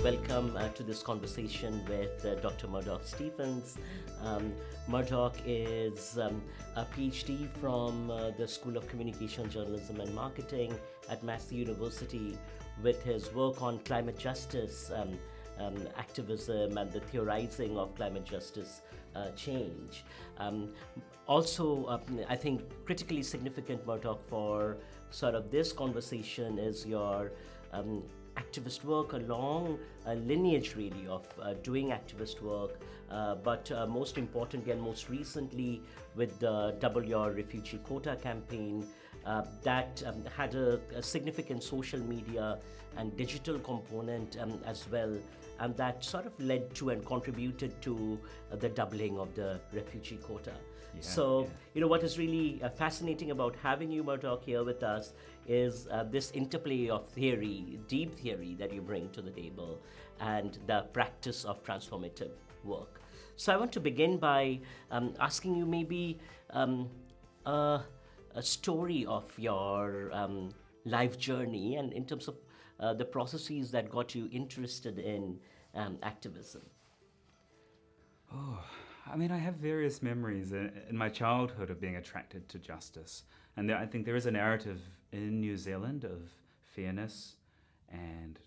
welcome to this conversation with Dr. Murdoch Stephens. Um, Murdoch is a PhD from the School of Communication, Journalism and Marketing at Massey University with his work on climate justice, activism and the theorizing of climate justice change. Also, I think critically significant, Murdoch, for sort of this conversation is your activist work, a long lineage really of doing activist work, but most importantly and most recently with the Double Your Refugee Quota campaign that had a significant social media and digital component as well, and that sort of led to and contributed to the doubling of the refugee quota. What is really fascinating about having you, Murdoch, here with us is this interplay of theory, deep theory that you bring to the table, and the practice of transformative work. So I want to begin by asking you maybe a story of your life journey and in terms of the processes that got you interested in activism. I mean, I have various memories in my childhood of being attracted to justice. And I think there is a narrative in New Zealand of fairness and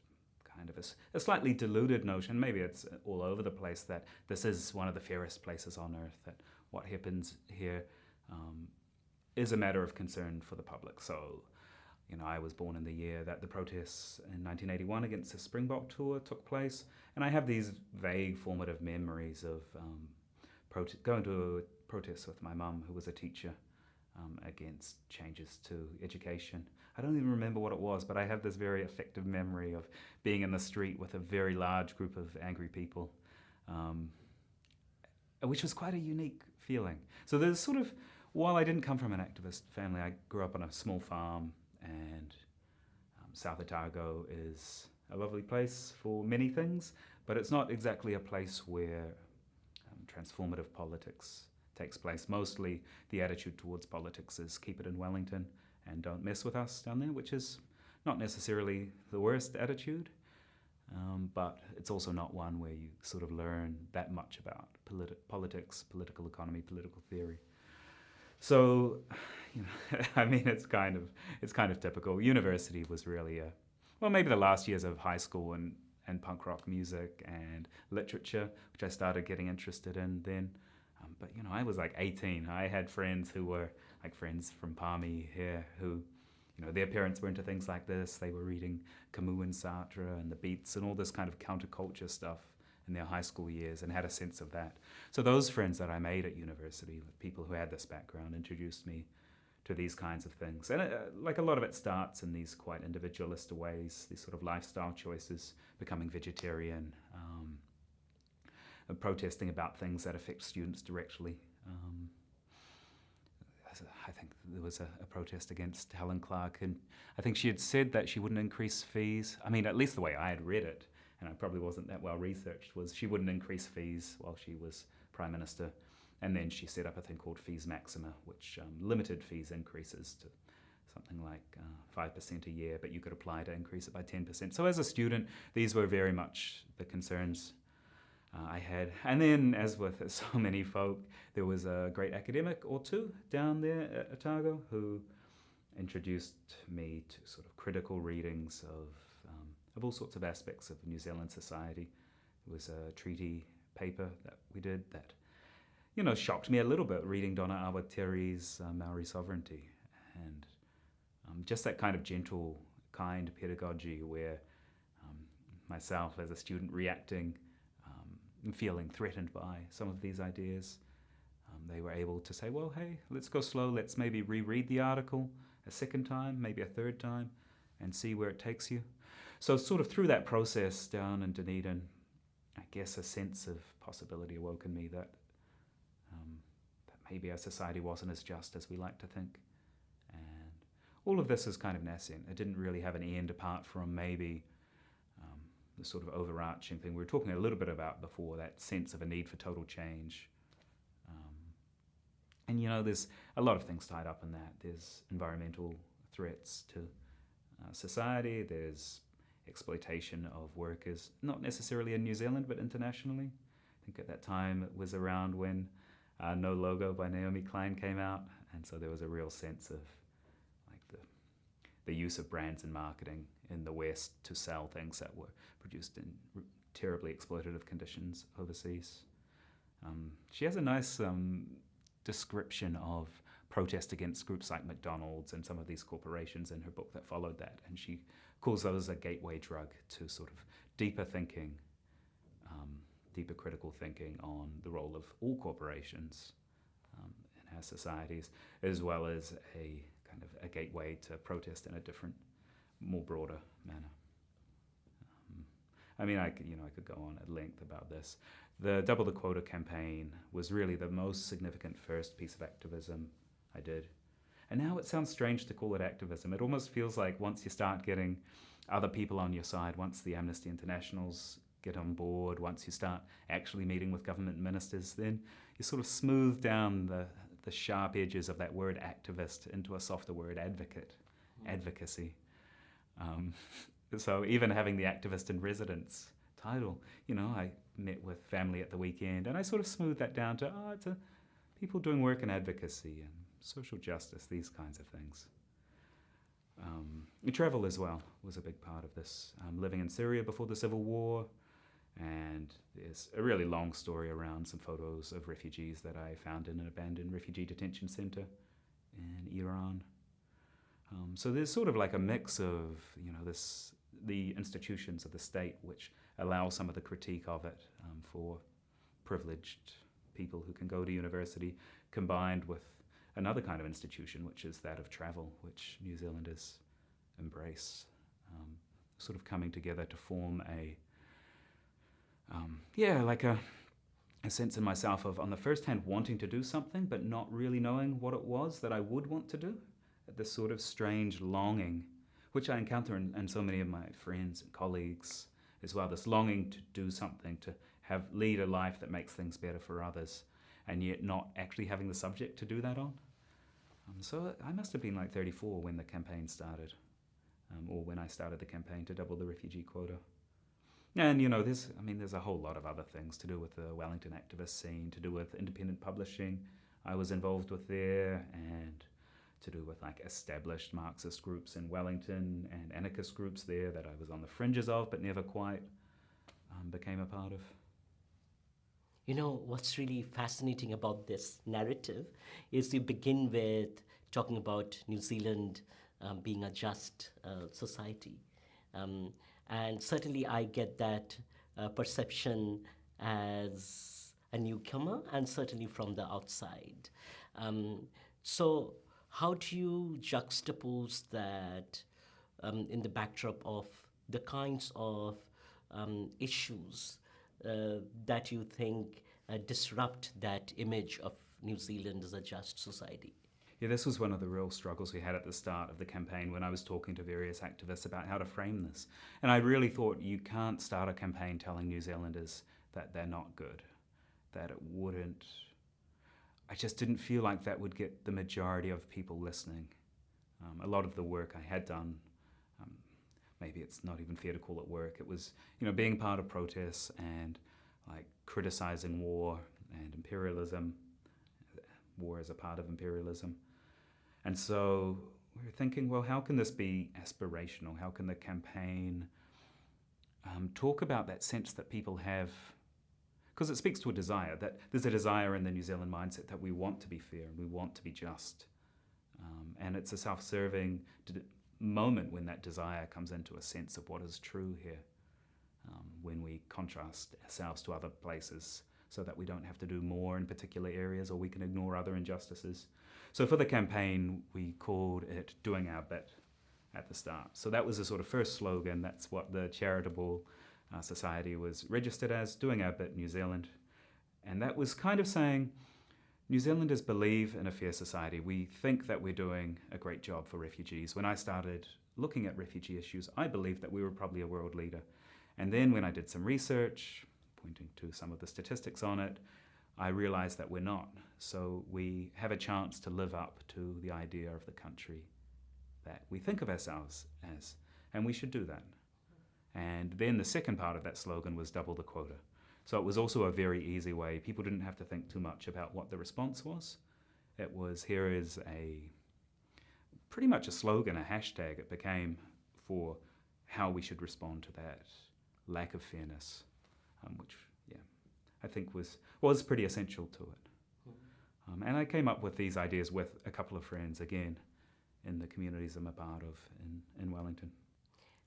kind of a slightly diluted notion, maybe it's all over the place, that this is one of the fairest places on earth, that what happens here is a matter of concern for the public. So, I was born in the year that the protests in 1981 against the Springbok tour took place, and I have these vague formative memories of going to a protest with my mum, who was a teacher, against changes to education. I don't even remember what it was, but I have this very effective memory of being in the street with a very large group of angry people, which was quite a unique feeling. So there's sort of, while I didn't come from an activist family, I grew up on a small farm, and South Otago is a lovely place for many things, but it's not exactly a place where transformative politics takes place. Mostly the attitude towards politics is keep it in Wellington and don't mess with us down there, which is not necessarily the worst attitude, but it's also not one where you sort of learn that much about politics, political economy, political theory. So, I mean, it's kind of typical. University was really maybe the last years of high school and punk rock music and literature, which I started getting interested in then. But I was like 18. I had friends who were like friends from Palmy here who, their parents were into things like this. They were reading Camus and Sartre and the Beats and all this kind of counterculture stuff in their high school years, and had a sense of that. So those friends that I made at university, people who had this background, introduced me to these kinds of things. And like a lot of it starts in these quite individualist ways, these sort of lifestyle choices, becoming vegetarian, protesting about things that affect students directly. I think there was a protest against Helen Clark, and I think she had said that she wouldn't increase fees. I mean, at least the way I had read it, and I probably wasn't that well researched, was she wouldn't increase fees while she was Prime Minister. And then she set up a thing called Fees Maxima, which limited fees increases to something like 5% a year, but you could apply to increase it by 10%. So as a student, these were very much the concerns I had. And then, as with so many folk, there was a great academic or two down there at Otago who introduced me to sort of critical readings of all sorts of aspects of New Zealand society. There was a treaty paper that we did that shocked me a little bit, reading Donna Awateri's Maori Sovereignty, and just that kind of gentle, kind pedagogy where myself as a student reacting and feeling threatened by some of these ideas, they were able to say, well, hey, let's go slow, let's maybe reread the article a second time, maybe a third time, and see where it takes you. So sort of through that process down in Dunedin, I guess a sense of possibility awoke in me that maybe our society wasn't as just as we like to think. And all of this is kind of nascent. It didn't really have an end apart from maybe the sort of overarching thing we were talking a little bit about before, that sense of a need for total change. And there's a lot of things tied up in that. There's environmental threats to society, there's exploitation of workers, not necessarily in New Zealand, but internationally. I think at that time it was around when No Logo by Naomi Klein came out, and so there was a real sense of like the use of brands and marketing in the West to sell things that were produced in terribly exploitative conditions overseas. She has a nice description of protest against groups like McDonald's and some of these corporations in her book that followed that, and she calls those a gateway drug to sort of deeper thinking, deeper critical thinking on the role of all corporations in our societies, as well as a kind of a gateway to protest in a different, more broader manner. I mean, I could go on at length about this. The Double the Quota campaign was really the most significant first piece of activism I did. And now it sounds strange to call it activism. It almost feels like once you start getting other people on your side, once the Amnesty Internationals get on board, once you start actually meeting with government ministers, then you sort of smooth down the sharp edges of that word activist into a softer word, advocacy. So even having the activist in residence title, I met with family at the weekend, and I sort of smoothed that down to, it's people doing work in advocacy and social justice, these kinds of things. Travel as well was a big part of this. Living in Syria before the civil war, and there's a really long story around some photos of refugees that I found in an abandoned refugee detention center in Iran. So there's sort of like a mix of, the institutions of the state which allow some of the critique of it for privileged people who can go to university, combined with another kind of institution, which is that of travel, which New Zealanders embrace, sort of coming together to form a sense in myself of, on the first hand, wanting to do something, but not really knowing what it was that I would want to do. This sort of strange longing, which I encounter in so many of my friends and colleagues as well, this longing to do something, to lead a life that makes things better for others, and yet not actually having the subject to do that on. So I must have been like 34 when the campaign started, or when I started the campaign to double the refugee quota. And there's a whole lot of other things to do with the Wellington activist scene, to do with independent publishing I was involved with there, and to do with like established Marxist groups in Wellington and anarchist groups there that I was on the fringes of but never quite became a part of. What's really fascinating about this narrative is you begin with talking about New Zealand being a just society. And certainly I get that perception as a newcomer, and certainly from the outside. So how do you juxtapose that in the backdrop of the kinds of issues that you think disrupt that image of New Zealand as a just society? Yeah, this was one of the real struggles we had at the start of the campaign when I was talking to various activists about how to frame this. And I really thought, you can't start a campaign telling New Zealanders that they're not good, that it wouldn't. I just didn't feel like that would get the majority of people listening. A lot of the work I had done, maybe it's not even fair to call it work, it was being part of protests and like criticizing war and imperialism, war as a part of imperialism. And so we were thinking, well, how can this be aspirational? How can the campaign talk about that sense that people have? Because it speaks to a desire, that there's a desire in the New Zealand mindset that we want to be fair and we want to be just. And it's a self-serving moment when that desire comes into a sense of what is true here, when we contrast ourselves to other places so that we don't have to do more in particular areas, or we can ignore other injustices. So for the campaign, we called it Doing Our Bit at the start. So that was the sort of first slogan. That's what the charitable society was registered as, Doing Our Bit New Zealand. And that was kind of saying, New Zealanders believe in a fair society. We think that we're doing a great job for refugees. When I started looking at refugee issues, I believed that we were probably a world leader. And then when I did some research, pointing to some of the statistics on it, I realized that we're not. So we have a chance to live up to the idea of the country that we think of ourselves as, and we should do that. And then the second part of that slogan was double the quota. So it was also a very easy way. People didn't have to think too much about what the response was. It was, here is pretty much a slogan, a hashtag it became for how we should respond to that lack of fairness, which, yeah, I think was pretty essential to it. And I came up with these ideas with a couple of friends, again, in the communities I'm a part of in Wellington.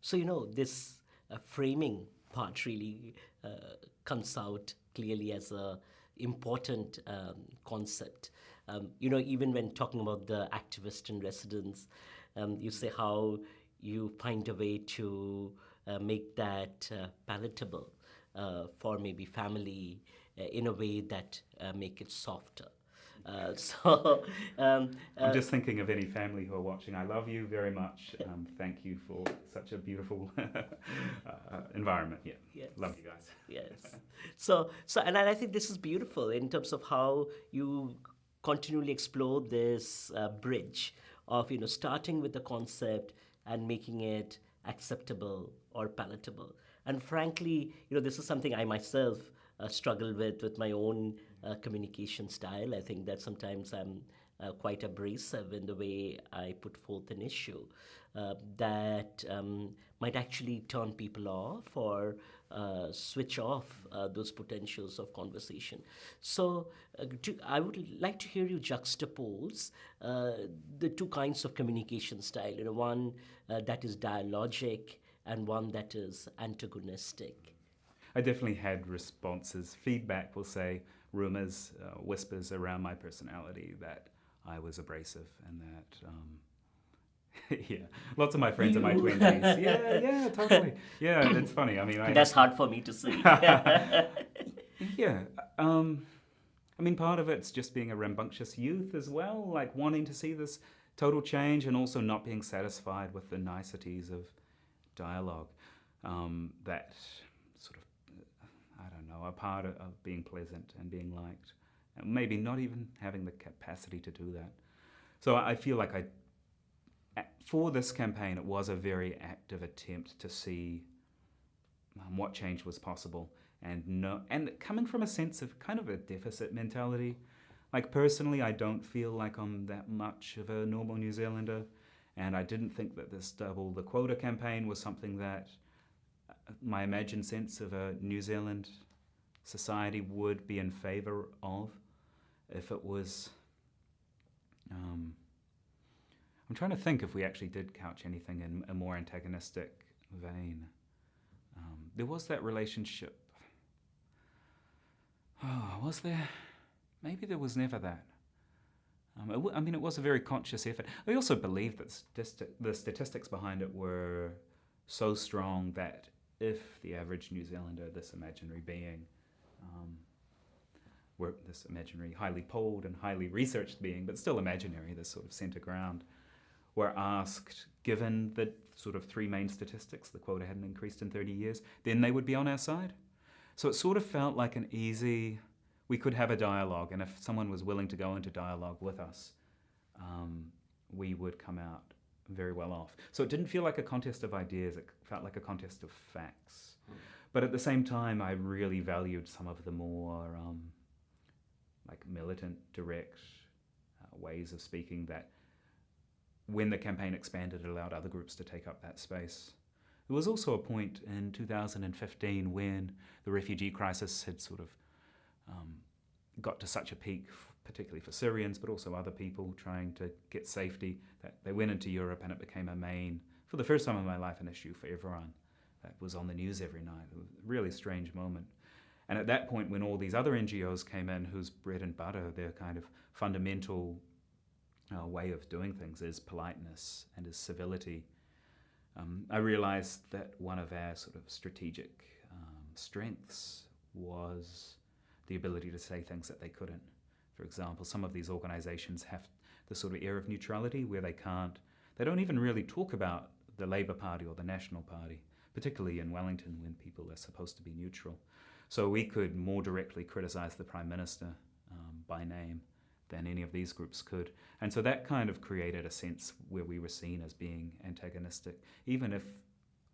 So, this framing part really comes out clearly as a important concept. Even when talking about the activist in residence, you say how you find a way to make that palatable for maybe family in a way that make it softer. So I'm just thinking of any family who are watching. I love you very much. Thank you for such a beautiful environment. Yeah, yes. Love you guys. Yes. So, and I think this is beautiful in terms of how you continually explore this bridge of starting with the concept and making it acceptable or palatable. And frankly, this is something I myself struggle with my own communication style. I think that sometimes I'm quite abrasive in the way I put forth an issue that might actually turn people off or switch off those potentials of conversation. So I would like to hear you juxtapose the two kinds of communication style. One that is dialogic and one that is antagonistic. I definitely had responses, feedback, we'll say, rumors, whispers around my personality that I was abrasive and that, yeah, lots of my friends in my 20s. Yeah, totally. Yeah, it's funny. I mean, that's hard for me to see. Yeah. Part of it's just being a rambunctious youth as well, like wanting to see this total change and also not being satisfied with the niceties of dialogue. That sort of, I don't know, a part of being pleasant and being liked. And maybe not even having the capacity to do that. So I feel like for this campaign, it was a very active attempt to see what change was possible and coming from a sense of kind of a deficit mentality. Like personally, I don't feel like I'm that much of a normal New Zealander, and I didn't think that this double the quota campaign was something that my imagined sense of a New Zealand society would be in favour of if it was... I'm trying to think if we actually did couch anything in a more antagonistic vein. There was that relationship. Oh, was there? Maybe there was never that. It was a very conscious effort. I also believe that the statistics behind it were so strong that if the average New Zealander, this imaginary being, were this imaginary, highly polled and highly researched being, but still imaginary, this sort of centre ground, were asked, given the sort of three main statistics, the quota hadn't increased in 30 years, then they would be on our side. So it sort of felt like an easy, we could have a dialogue, and if someone was willing to go into dialogue with us, we would come out very well off. So it didn't feel like a contest of ideas, it felt like a contest of facts. But at the same time, I really valued some of the more militant, direct ways of speaking that when the campaign expanded, it allowed other groups to take up that space. There was also a point in 2015 when the refugee crisis had sort of got to such a peak, particularly for Syrians, but also other people trying to get safety, that they went into Europe, and it became for the first time in my life, an issue for everyone. That was on the news every night. It was a really strange moment. And at that point, when all these other NGOs came in, whose bread and butter, their kind of fundamental way of doing things is politeness and is civility, I realized that one of our sort of strategic strengths was the ability to say things that they couldn't. For example, some of these organizations have the sort of air of neutrality where they don't even really talk about the Labour Party or the National Party, particularly in Wellington when people are supposed to be neutral. So we could more directly criticize the Prime Minister by name than any of these groups could. And so that kind of created a sense where we were seen as being antagonistic, even if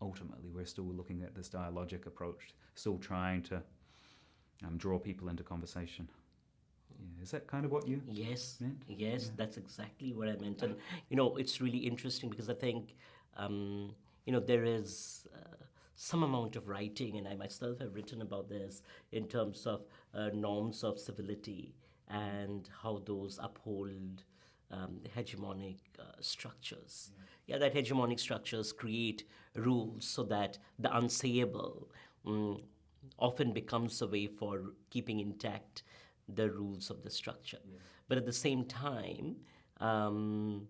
ultimately we're still looking at this dialogic approach, still trying to draw people into conversation. Yeah, is that kind of what you Yes, meant? yes, Yeah. that's exactly what I meant. And, it's really interesting because I think, there is some amount of writing, and I myself have written about this in terms of norms of civility and how those uphold hegemonic structures. Yeah, that hegemonic structures create rules so that the unsayable mm, often becomes a way for keeping intact the rules of the structure. But at the same time, um,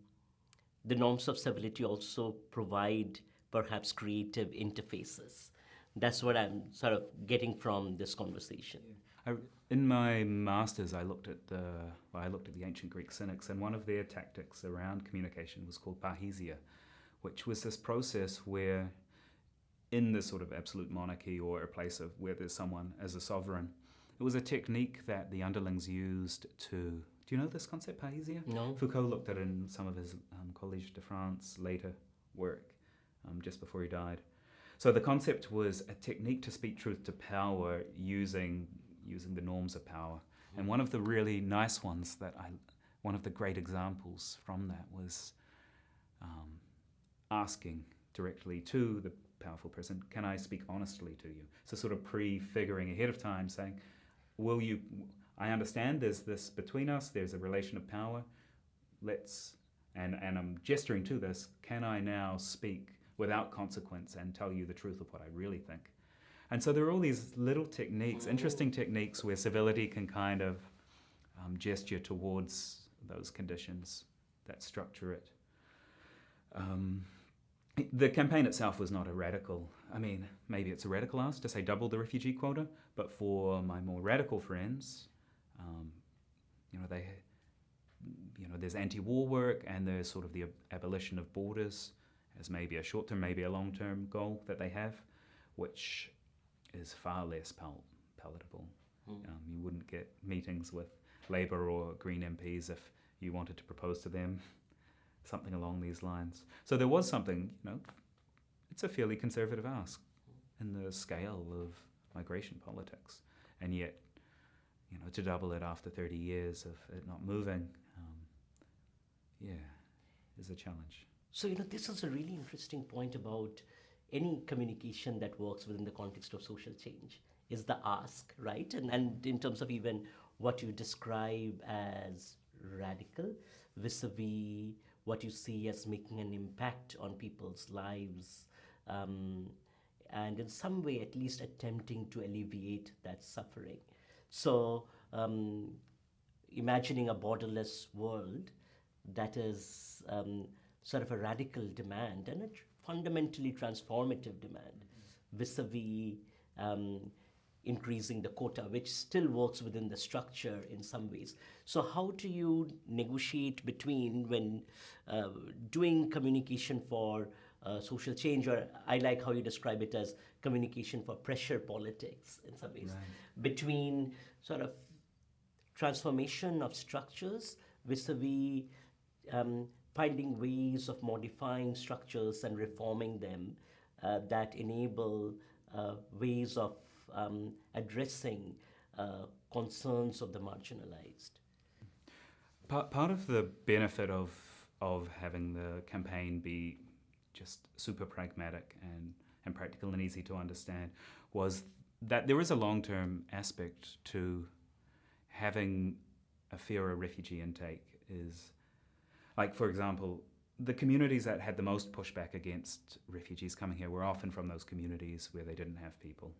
the norms of civility also provide perhaps creative interfaces. That's what I'm sort of getting from this conversation. I, in my masters, I looked at the ancient Greek cynics, and one of their tactics around communication was called parrhesia, which was this process where, in this sort of absolute monarchy or a place of where there's someone as a sovereign, it was a technique that the underlings used to. Do you know this concept, parrhesia? No? Foucault looked at it in some of his Collège de France later work, just before he died. So the concept was a technique to speak truth to power using the norms of power. And one of the really nice ones one of the great examples from that was asking directly to the powerful person, can I speak honestly to you? So sort of prefiguring ahead of time, saying, I understand there's this between us, there's a relation of power, and I'm gesturing to this, can I now speak without consequence and tell you the truth of what I really think? And so there are all these little techniques, interesting techniques where civility can kind of gesture towards those conditions that structure it. The campaign itself was not a radical. I mean, maybe it's a radical ask to say double the refugee quota, but for my more radical friends, there's anti-war work and there's sort of the abolition of borders as maybe a short-term, maybe a long-term goal that they have, which is far less palatable. You wouldn't get meetings with Labour or Green MPs if you wanted to propose to them something along these lines. So there was something, it's a fairly conservative ask in the scale of migration politics. And yet, to double it after 30 years of it not moving, is a challenge. So, this is a really interesting point about any communication that works within the context of social change is the ask, right? And in terms of even what you describe as radical vis-a-vis what you see as making an impact on people's lives, and in some way at least attempting to alleviate that suffering. So, imagining a borderless world, that is sort of a radical demand and a fundamentally transformative demand vis-a-vis increasing the quota, which still works within the structure in some ways. So how do you negotiate between when doing communication for social change, or I like how you describe it as communication for pressure politics in some ways, between sort of transformation of structures vis-a-vis finding ways of modifying structures and reforming them that enable ways of addressing concerns of the marginalized. Part of the benefit of having the campaign be just super pragmatic and practical and easy to understand was that there is a long-term aspect to having a fairer refugee intake. Is like, for example, the communities that had the most pushback against refugees coming here were often from those communities where they didn't have people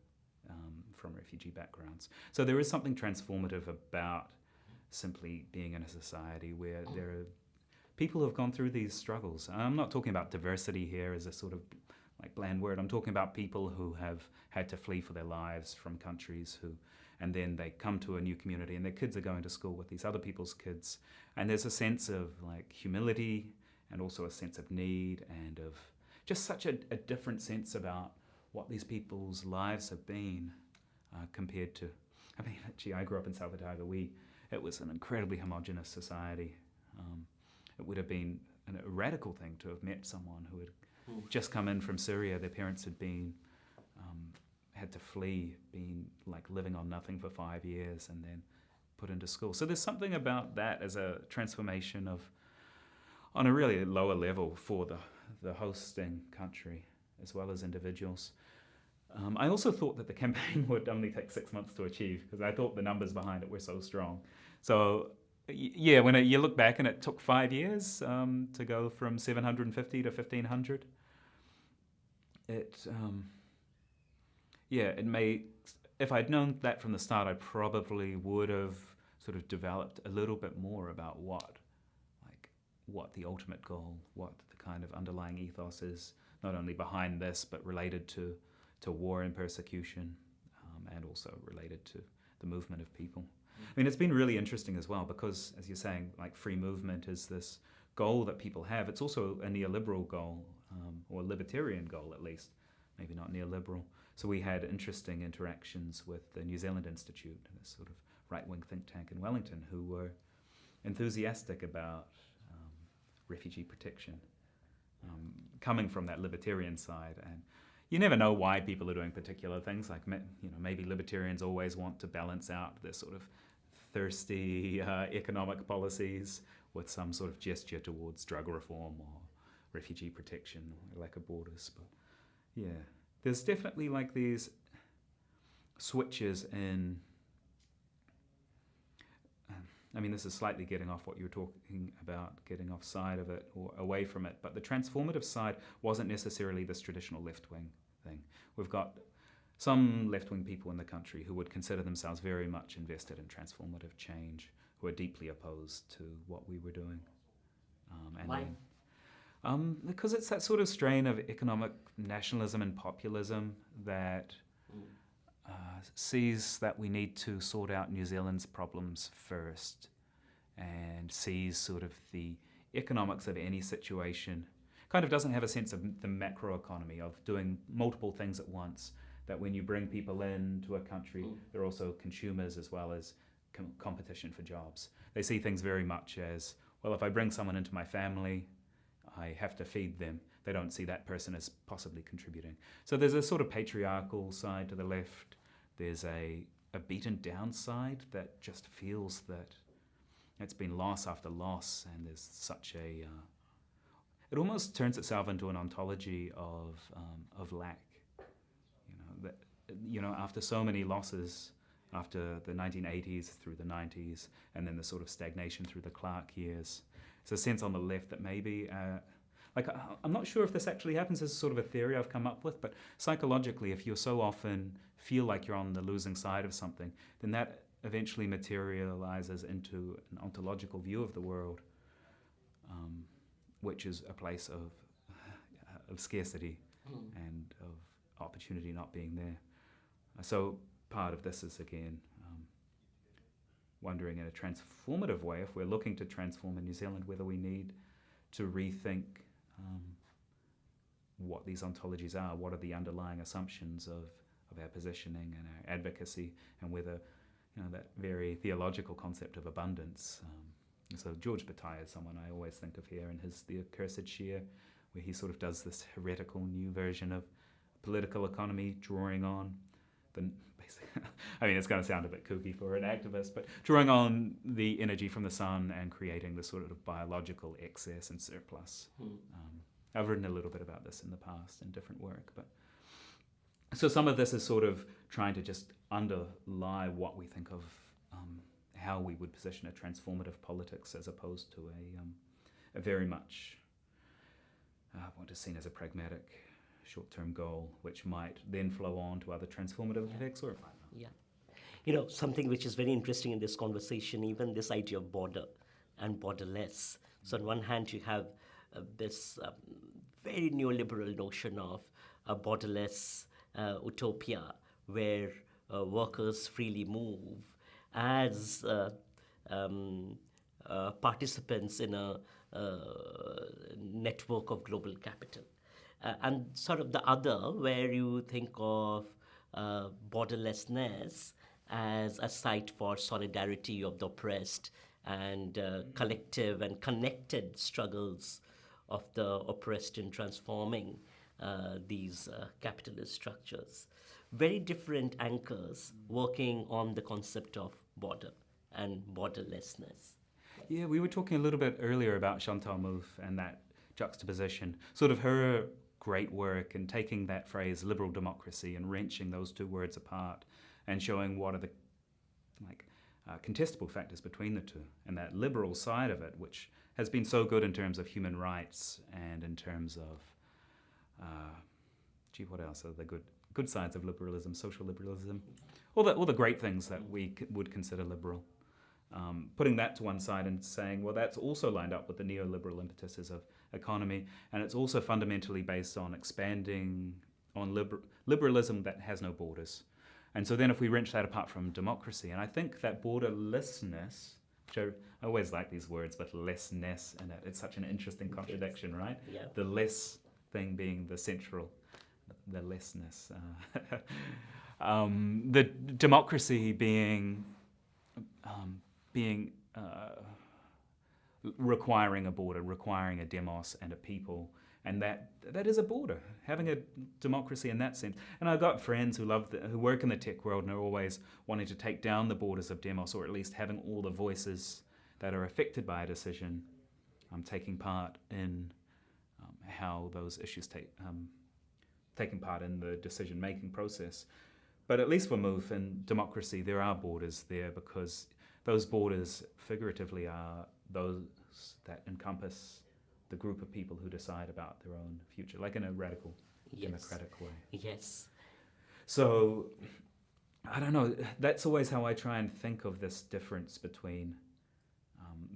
from refugee backgrounds. So there is something transformative about simply being in a society where there are people who have gone through these struggles. And I'm not talking about diversity here as a sort of like bland word. I'm talking about people who have had to flee for their lives from countries and then they come to a new community and their kids are going to school with these other people's kids. And there's a sense of like humility and also a sense of need and of just such a different sense about what these people's lives have been compared to, I grew up in South Otago. It was an incredibly homogenous society. It would have been a radical thing to have met someone who had just come in from Syria. Their parents had been had to flee, been like living on nothing for 5 years, and then put into school. So there's something about that as a transformation of, on a really lower level for the hosting country as well as individuals. I also thought that the campaign would only take 6 months to achieve because I thought the numbers behind it were so strong. So yeah, when you look back and it took 5 years to go from 750 to 1,500, it may, if I'd known that from the start, I probably would have sort of developed a little bit more about what the ultimate goal, what the kind of underlying ethos is, not only behind this, but related to war and persecution, and also related to the movement of people. I mean, it's been really interesting as well because, as you're saying, like free movement is this goal that people have. It's also a neoliberal goal, or a libertarian goal at least, maybe not neoliberal. So we had interesting interactions with the New Zealand Institute, this sort of right-wing think tank in Wellington, who were enthusiastic about refugee protection, coming from that libertarian side. And you never know why people are doing particular things. Like, maybe libertarians always want to balance out their sort of thirsty economic policies with some sort of gesture towards drug reform or refugee protection or lack of borders. But yeah, there's definitely like these switches in. I mean, this is slightly getting off what you were talking about, getting offside of it or away from it, but the transformative side wasn't necessarily this traditional left-wing thing. We've got some left-wing people in the country who would consider themselves very much invested in transformative change, who are deeply opposed to what we were doing. Why? Because it's that sort of strain of economic nationalism and populism that sees that we need to sort out New Zealand's problems first, and sees sort of the economics of any situation, kind of doesn't have a sense of the macroeconomy of doing multiple things at once, that when you bring people into a country, they're also consumers as well as competition for jobs. They see things very much as, well, if I bring someone into my family, I have to feed them. They don't see that person as possibly contributing. So there's a sort of patriarchal side to the left. There's a beaten down side that just feels that it's been loss after loss, and there's such a... it almost turns itself into an ontology of lack. After so many losses, after the 1980s through the 90s, and then the sort of stagnation through the Clark years, it's a sense on the left that maybe... I'm not sure if this actually happens. This is sort of a theory I've come up with, but psychologically, if you so often feel like you're on the losing side of something, then that eventually materializes into an ontological view of the world, which is a place of scarcity and of opportunity not being there. So part of this is, again, wondering in a transformative way, if we're looking to transform in New Zealand, whether we need to rethink what these ontologies are, what are the underlying assumptions of our positioning and our advocacy, and whether that very theological concept of abundance. So George Bataille is someone I always think of here in his The Accursed Share, where he sort of does this heretical new version of political economy, drawing on I mean, it's going to sound a bit kooky for an activist, but drawing on the energy from the sun and creating the sort of biological excess and surplus. I've written a little bit about this in the past in different work, but so some of this is sort of trying to just underlie what we think of how we would position a transformative politics as opposed to a very much what is seen as a pragmatic short-term goal, which might then flow on to other transformative effects, or it might not. Something which is very interesting in this conversation, even this idea of border and borderless. So on one hand, you have this very neoliberal notion of a borderless utopia where workers freely move as participants in a network of global capital. And sort of the other, where you think of borderlessness as a site for solidarity of the oppressed and collective and connected struggles of the oppressed in transforming these capitalist structures. Very different anchors working on the concept of border and borderlessness. Yeah, we were talking a little bit earlier about Chantal Mouffe and that juxtaposition, sort of her great work in taking that phrase liberal democracy and wrenching those two words apart and showing what are the contestable factors between the two, and that liberal side of it, which has been so good in terms of human rights and in terms of, what else are the good sides of liberalism, social liberalism, all the great things that we would consider liberal. Putting that to one side and saying, well, that's also lined up with the neoliberal impetuses of economy, and it's also fundamentally based on expanding on liberalism that has no borders. And so then if we wrench that apart from democracy, and I think that borderlessness, which I always like these words with lessness in it, it's such an interesting contradiction, right? Yeah. The less thing being the central, the lessness. The democracy being requiring a border, requiring a demos and a people, and that is a border. Having a democracy in that sense. And I've got friends who who work in the tech world and are always wanting to take down the borders of demos, or at least having all the voices that are affected by a decision taking part in how those issues taking part in the decision-making process. But at least for Mouffe and democracy, there are borders there, because those borders figuratively are those that encompass the group of people who decide about their own future, like in a radical democratic way. Yes. So, I don't know, that's always how I try and think of this difference between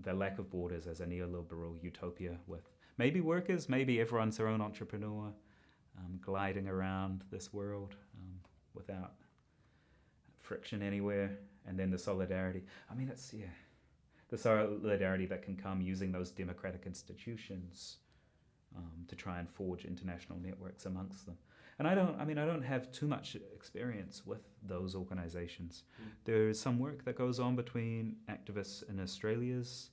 the lack of borders as a neoliberal utopia with maybe workers, maybe everyone's their own entrepreneur, gliding around this world without friction anywhere, and then the solidarity. I mean, it's, the solidarity that can come using those democratic institutions to try and forge international networks amongst them. And I don't have too much experience with those organizations. There's some work that goes on between activists in Australia's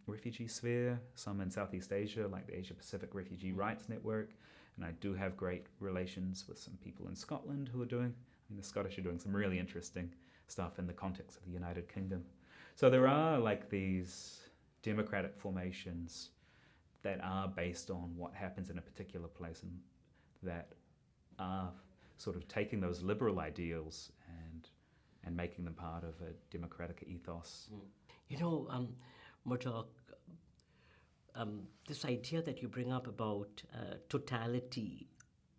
refugee sphere, some in Southeast Asia, like the Asia Pacific Refugee Rights Network, and I do have great relations with some people in Scotland who are doing, the Scottish are doing some really interesting stuff in the context of the United Kingdom. So there are like these democratic formations that are based on what happens in a particular place, and that are sort of taking those liberal ideals and making them part of a democratic ethos. Murdoch, this idea that you bring up about totality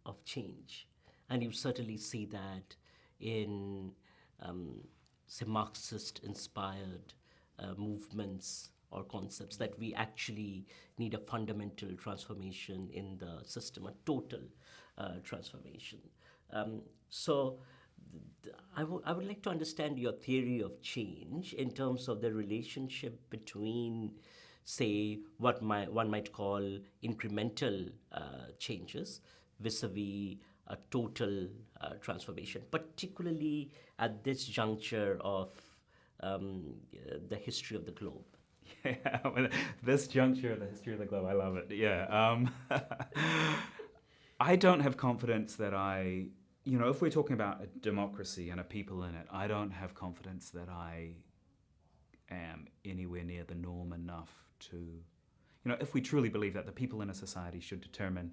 of change, and you certainly see that in, say, Marxist-inspired movements or concepts, that we actually need a fundamental transformation in the system, a total transformation. I would like to understand your theory of change in terms of the relationship between, say, what one might call incremental changes vis-a-vis a total transformation, particularly at this juncture of the history of the globe. Yeah, this juncture of the history of the globe, I love it. Yeah. I don't have confidence that if we're talking about a democracy and a people in it, I don't have confidence that I am anywhere near the norm enough to, if we truly believe that the people in a society should determine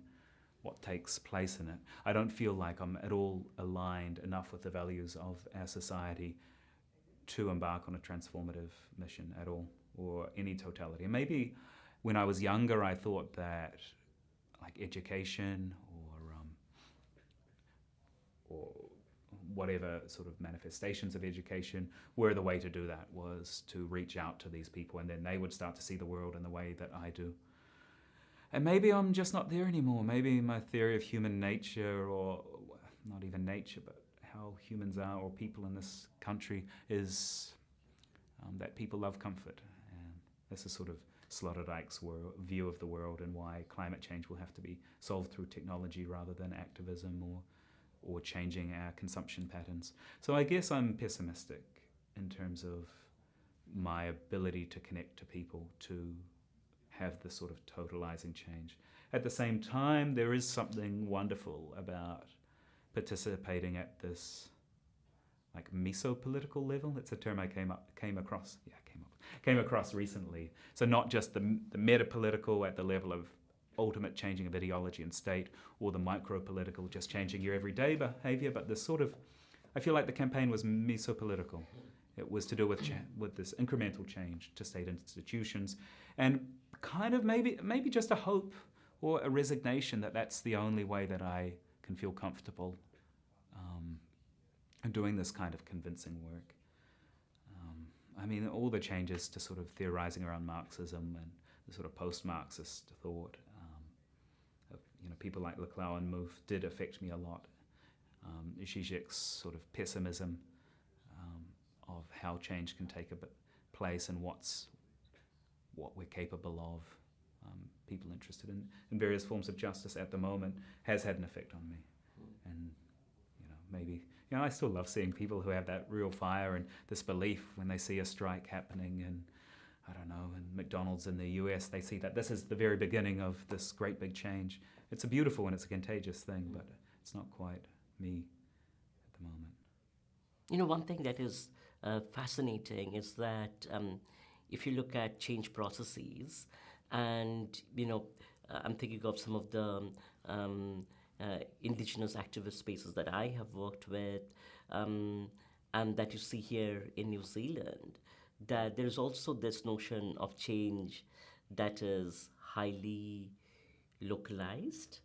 what takes place in it, I don't feel like I'm at all aligned enough with the values of our society to embark on a transformative mission at all, or any totality. And maybe when I was younger, I thought that like education or whatever sort of manifestations of education were the way to do that, was to reach out to these people, and then they would start to see the world in the way that I do. And maybe I'm just not there anymore. Maybe my theory of human nature, or not even nature, but how humans are, or people in this country, is that people love comfort. And this is sort of Sloterdijk's view of the world, and why climate change will have to be solved through technology rather than activism or changing our consumption patterns. So I guess I'm pessimistic in terms of my ability to connect to people, to have this sort of totalizing change. At the same time, there is something wonderful about participating at this like meso-political level. It's a term I came across recently. So not just the meta-political at the level of ultimate changing of ideology and state, or the micro-political, just changing your everyday behavior, but this sort of, I feel like the campaign was meso-political. It was to do with this incremental change to state institutions, and kind of maybe just a hope or a resignation that that's the only way that I can feel comfortable doing this kind of convincing work. I mean, all the changes to sort of theorizing around Marxism and the sort of post-Marxist thought of people like Laclau and Mouffe did affect me a lot. Zizek's sort of pessimism of how change can take place and what we're capable of. People interested in various forms of justice at the moment has had an effect on me. And maybe I still love seeing people who have that real fire and this belief when they see a strike happening, and I don't know, in McDonald's in the US, they see that this is the very beginning of this great big change. It's a beautiful and it's a contagious thing, but it's not quite me at the moment. One thing that is fascinating is that if you look at change processes, and I'm thinking of some of the indigenous activist spaces that I have worked with, and that you see here in New Zealand, that there is also this notion of change that is highly localized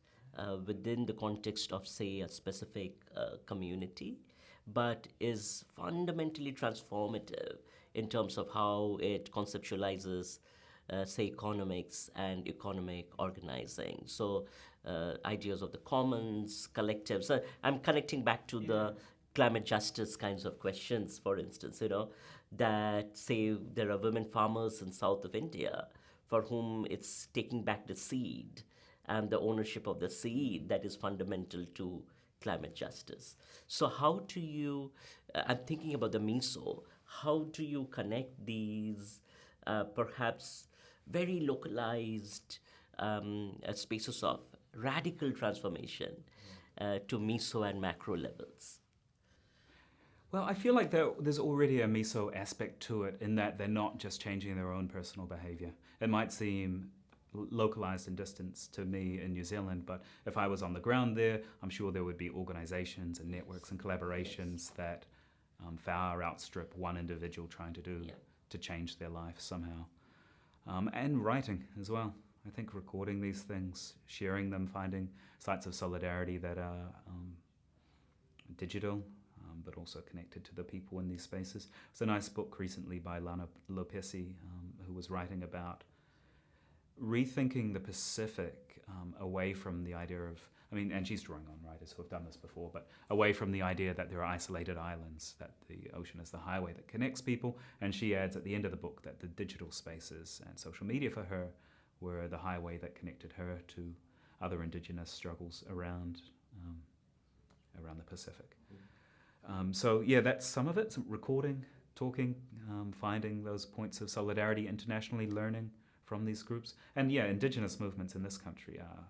within the context of, say, a specific community, but is fundamentally transformative in terms of how it conceptualizes, say, economics and economic organizing. So ideas of the commons, collectives. I'm connecting back to the climate justice kinds of questions, for instance, that, say, there are women farmers in south of India for whom it's taking back the seed and the ownership of the seed that is fundamental to climate justice. So how do you, I'm thinking about the meso, how do you connect these perhaps very localized spaces of radical transformation to meso and macro levels? Well, I feel like there's already a meso aspect to it in that they're not just changing their own personal behavior. It might seem localized and distant to me in New Zealand, but if I was on the ground there, I'm sure there would be organizations and networks and collaborations that far outstrip one individual trying to change their life somehow. And writing as well. I think recording these things, sharing them, finding sites of solidarity that are digital, but also connected to the people in these spaces. There's a nice book recently by Lana Lopesi, who was writing about rethinking the Pacific away from the idea of, and she's drawing on writers who have done this before, but away from the idea that there are isolated islands, that the ocean is the highway that connects people. And she adds at the end of the book that the digital spaces and social media for her were the highway that connected her to other indigenous struggles around the Pacific. That's some of it, some recording, talking, finding those points of solidarity internationally, learning from these groups. And indigenous movements in this country are,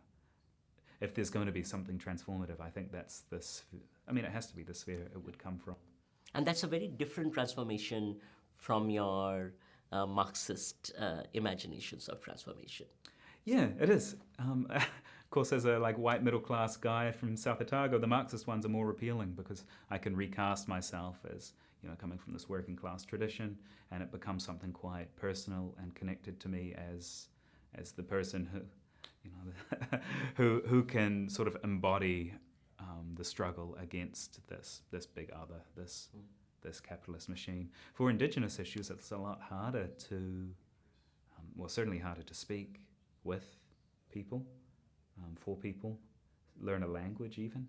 if there's going to be something transformative, I think that's this. It has to be the sphere it would come from. And that's a very different transformation from your Marxist imaginations of transformation. Yeah, it is. Of course, as a white middle class guy from South Otago, the Marxist ones are more appealing because I can recast myself as coming from this working class tradition, and it becomes something quite personal and connected to me as the person who can sort of embody the struggle against this big other, this capitalist machine. For Indigenous issues, it's a lot harder to, certainly harder to speak with people, for people, learn a language even,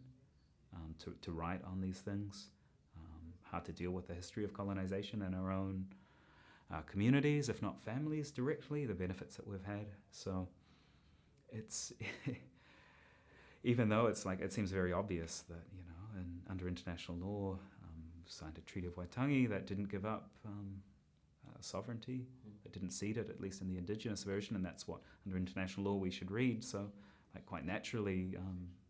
to write on these things, hard to deal with the history of colonization in our own communities, if not families directly, the benefits that we've had. So it's, even though it's it seems very obvious that, under international law, signed a Treaty of Waitangi that didn't give up sovereignty, that didn't cede it, at least in the indigenous version, and that's what, under international law, we should read. So, like, quite naturally,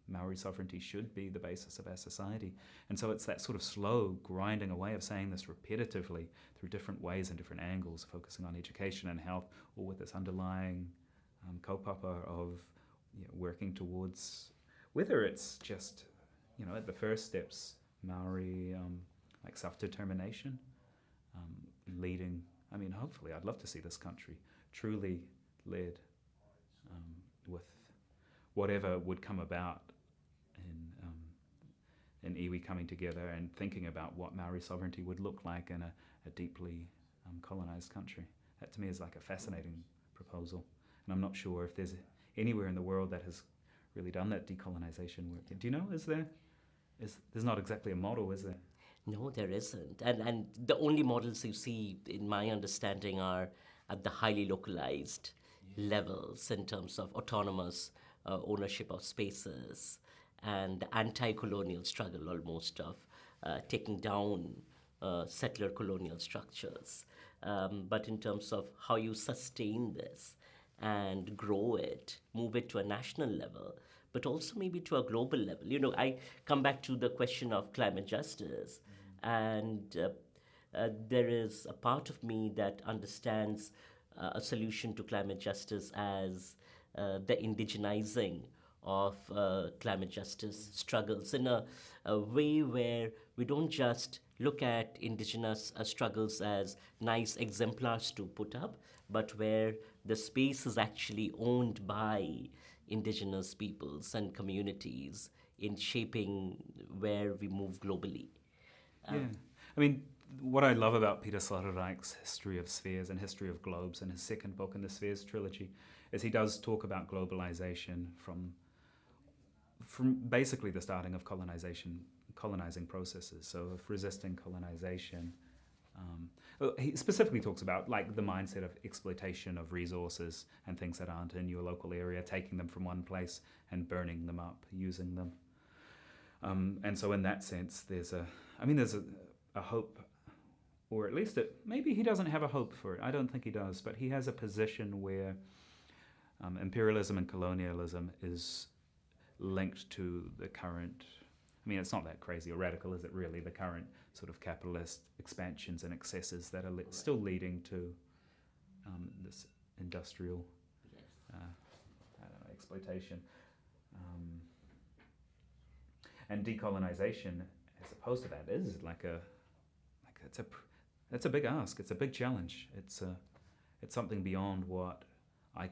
Maori sovereignty should be the basis of our society. And so it's that sort of slow grinding away of saying this repetitively through different ways and different angles, focusing on education and health, all with this underlying kaupapa of working towards, whether it's just, at the first steps, Maori like self-determination, leading, hopefully I'd love to see this country truly led with whatever would come about in iwi coming together and thinking about what Maori sovereignty would look like in a deeply colonized country. That to me is like a fascinating proposal. And I'm not sure if there's anywhere in the world that has really done that decolonization work. Do you know, there's not exactly a model, is there? No, there isn't. And the only models you see, in my understanding, are at the highly localized levels in terms of autonomous ownership of spaces and the anti-colonial struggle almost of taking down settler colonial structures. But in terms of how you sustain this and grow it, move it to a national level, but also maybe to a global level. I come back to the question of climate justice, and there is a part of me that understands a solution to climate justice as the indigenizing of climate justice struggles in a way where we don't just look at indigenous struggles as nice exemplars to put up, but where the space is actually owned by indigenous peoples and communities in shaping where we move globally. What I love about Peter Sloterdijk's History of Spheres and History of Globes in his second book in the Spheres trilogy is he does talk about globalization from basically the starting of colonizing processes. So of resisting colonization, he specifically talks about like the mindset of exploitation of resources and things that aren't in your local area, taking them from one place and burning them up, using them. And so in that sense, there's a hope, or at least maybe he doesn't have a hope for it. I don't think he does, but he has a position where imperialism and colonialism is linked to the current, it's not that crazy or radical, is it really, the current sort of capitalist expansions and excesses that are still leading to this industrial exploitation. And decolonization, as opposed to that, is it's a big ask. It's a big challenge. It's something beyond what I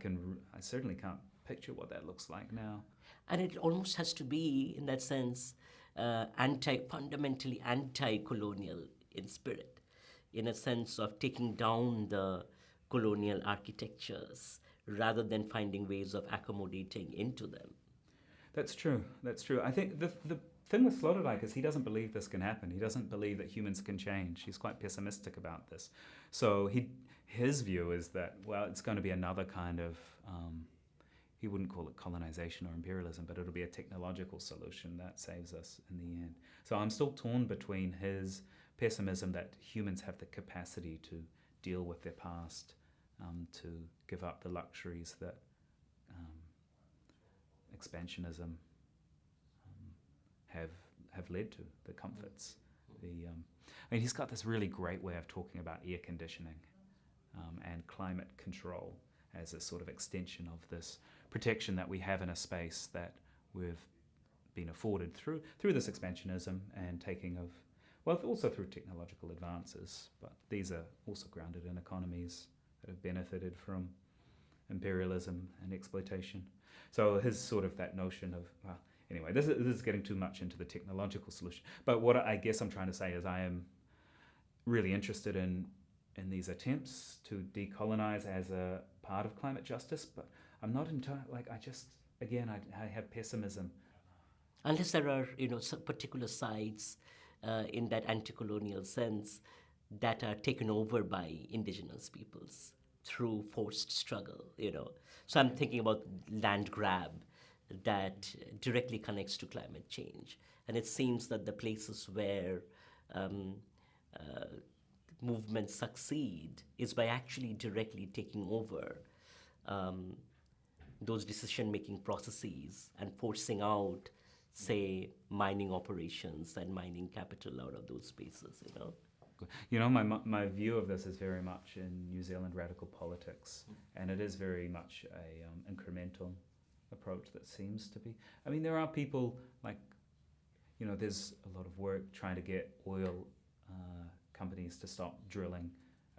certainly can't picture what that looks like now. And it almost has to be, in that sense, fundamentally anti-colonial in spirit, in a sense of taking down the colonial architectures rather than finding ways of accommodating into them. That's true. I think the thing with Sloterdijk is he doesn't believe this can happen. He doesn't believe that humans can change. He's quite pessimistic about this. So his view is that, well, it's going to be another kind of, he wouldn't call it colonization or imperialism, but it'll be a technological solution that saves us in the end. So I'm still torn between his pessimism that humans have the capacity to deal with their past, to give up the luxuries that expansionism have led to, the comforts. He's got this really great way of talking about air conditioning and climate control as a sort of extension of this protection that we have in a space that we've been afforded through this expansionism and taking of, well, also through technological advances, but these are also grounded in economies that have benefited from imperialism and exploitation. So his sort of that notion of, well, anyway, this is getting too much into the technological solution. But what I guess I'm trying to say is I am really interested in these attempts to decolonize as a part of climate justice, but I'm not entirely, I have pessimism. Unless there are, some particular sides in that anti-colonial sense that are taken over by indigenous peoples through forced struggle, So I'm thinking about land grab that directly connects to climate change. And it seems that the places where movements succeed is by actually directly taking over um, those decision-making processes and forcing out, say, mining operations and mining capital out of those spaces, you know? You know, my view of this is very much in New Zealand radical politics, and it is very much a incremental approach that seems to be. I mean, there are people like, you know, there's a lot of work trying to get oil companies to stop drilling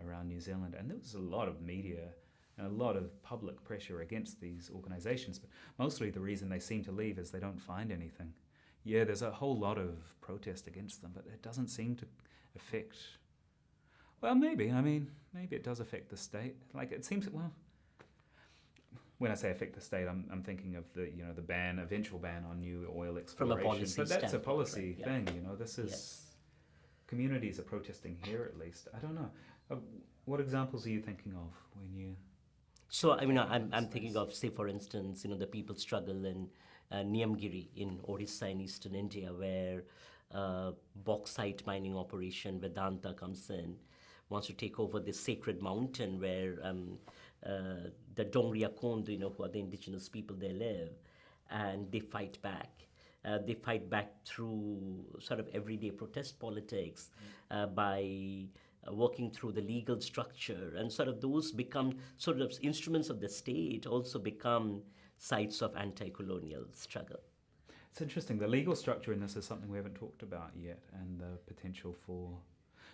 around New Zealand, and there was a lot of media and a lot of public pressure against these organizations, but mostly the reason they seem to leave is they don't find anything. Yeah, there's a whole lot of protest against them, but it doesn't seem to affect, well, maybe it does affect the state. Like, it seems, well, when I say affect the state, I'm thinking of the, you know, the eventual ban on new oil exploration. From a policy but that's a standpoint, policy right? thing, you know. This is, Yes. communities are protesting here at least. I don't know. What examples are you thinking of when you? So, I mean, I'm thinking of, say, for instance, you know, the people struggle in Niyamgiri in Orissa in eastern India, where bauxite mining operation Vedanta comes in, wants to take over this sacred mountain where the Dongria Kondu, you know, who are the indigenous people there live, and they fight back. They fight back through sort of everyday protest politics by working through the legal structure, and sort of those become sort of instruments of the state, also become sites of anti-colonial struggle. It's interesting. The legal structure in this is something we haven't talked about yet, and the potential for,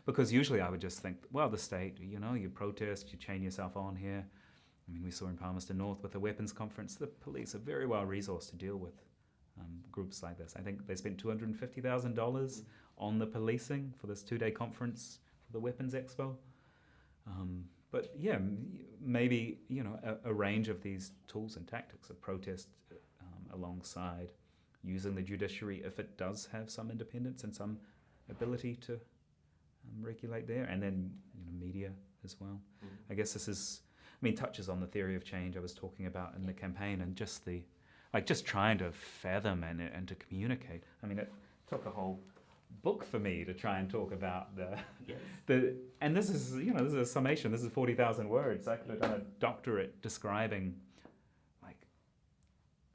because usually I would just think, well, the state, you know, you protest, you chain yourself on here. I mean, we saw in Palmerston North with the weapons conference, the police are very well resourced to deal with groups like this. I think they spent $250,000 on the policing for this 2-day conference for the Weapons Expo. But yeah, maybe, you know, a range of these tools and tactics of protest alongside using the judiciary if it does have some independence and some ability to regulate there, and then, you know, media as well. I guess this is, I mean, touches on the theory of change I was talking about in the campaign, and just the, like, just trying to fathom and to communicate. I mean, it took a whole book for me to try and talk about and this is, you know, this is a summation, this is 40,000 words. I could have done a doctorate describing like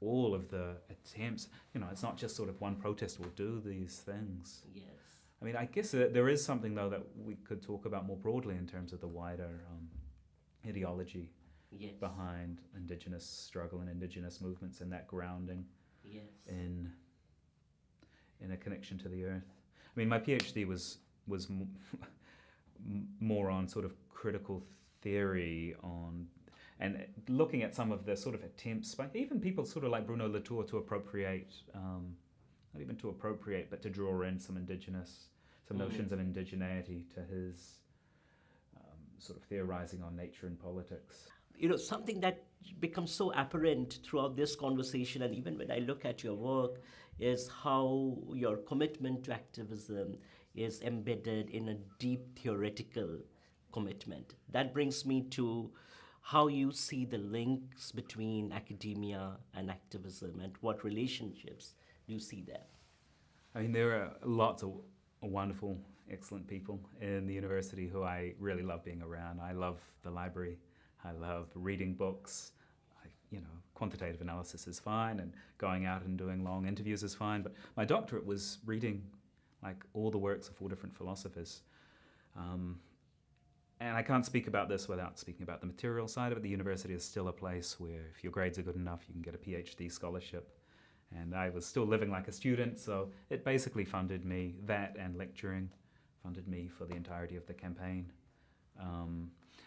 all of the attempts. You know, it's not just sort of one protest will do these things. Yes. I mean, I guess there is something though that we could talk about more broadly in terms of the wider ideology behind Indigenous struggle and Indigenous movements, and that grounding in a connection to the earth. I mean, my PhD was more on sort of critical theory on, and looking at some of the sort of attempts by even people sort of like Bruno Latour to appropriate, not even to appropriate, but to draw in some indigenous, some notions of indigeneity to his sort of theorizing on nature and politics. You know, something that becomes so apparent throughout this conversation, and even when I look at your work, is how your commitment to activism is embedded in a deep theoretical commitment. That brings me to how you see the links between academia and activism, and what relationships do you see there? I mean, there are lots of wonderful, excellent people in the university who I really love being around. I love the library. I love reading books. You know, quantitative analysis is fine, and going out and doing long interviews is fine, but my doctorate was reading like all the works of 4 different philosophers. And I can't speak about this without speaking about the material side of it. The university is still a place where if your grades are good enough, you can get a PhD scholarship. And I was still living like a student, so it basically funded me, that and lecturing, funded me for the entirety of the campaign.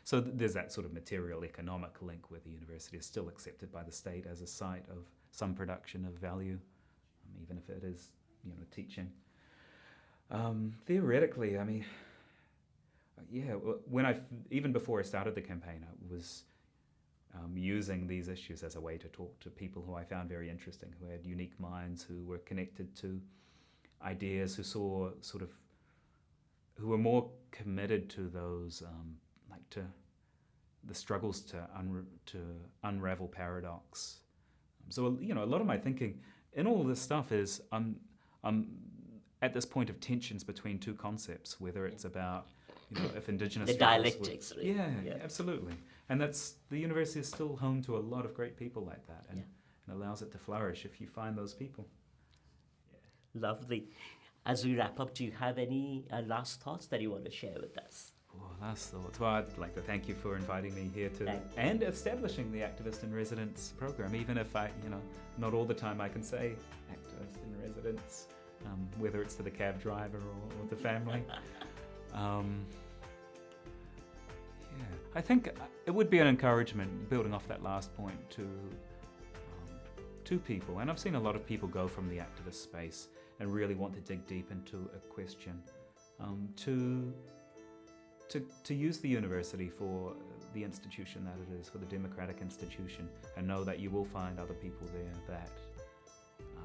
So there's that sort of material economic link where the university is still accepted by the state as a site of some production of value, even if it is, you know, teaching. Theoretically, I mean, yeah, even before I started the campaign, I was using these issues as a way to talk to people who I found very interesting, who had unique minds, who were connected to ideas, who were more committed to those, to the struggles to unravel paradox. So, you know, a lot of my thinking in all this stuff is I'm at this point of tensions between two concepts, whether it's about if Indigenous The struggles dialectics, right? Yeah, absolutely. And the university is still home to a lot of great people like that, and allows it to flourish if you find those people. Lovely. As we wrap up, do you have any last thoughts that you want to share with us? Oh, last thoughts. Well, I'd like to thank you for inviting me here and establishing the Activist in Residence program, even if not all the time I can say Activist in Residence, whether it's to the cab driver or the family. I think it would be an encouragement, building off that last point, to people, and I've seen a lot of people go from the activist space and really want to dig deep into a question, to use the university for the institution that it is, for the democratic institution, and know that you will find other people there that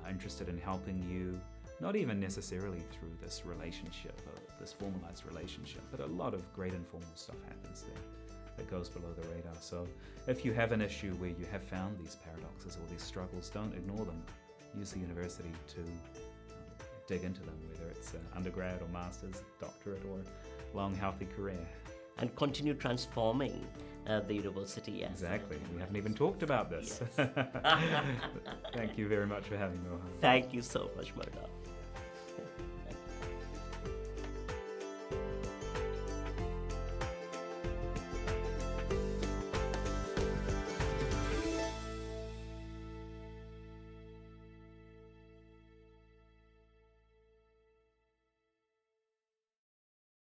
are interested in helping you, not even necessarily through this relationship, this formalized relationship, but a lot of great informal stuff happens there that goes below the radar. So if you have an issue where you have found these paradoxes or these struggles, don't ignore them. Use the university to dig into them, whether it's undergrad or master's, doctorate, or long, healthy career. And continue transforming the university. Yes. Exactly. We haven't even talked about this. Yes. Thank you very much for having me. Thank you so much, Murdoch.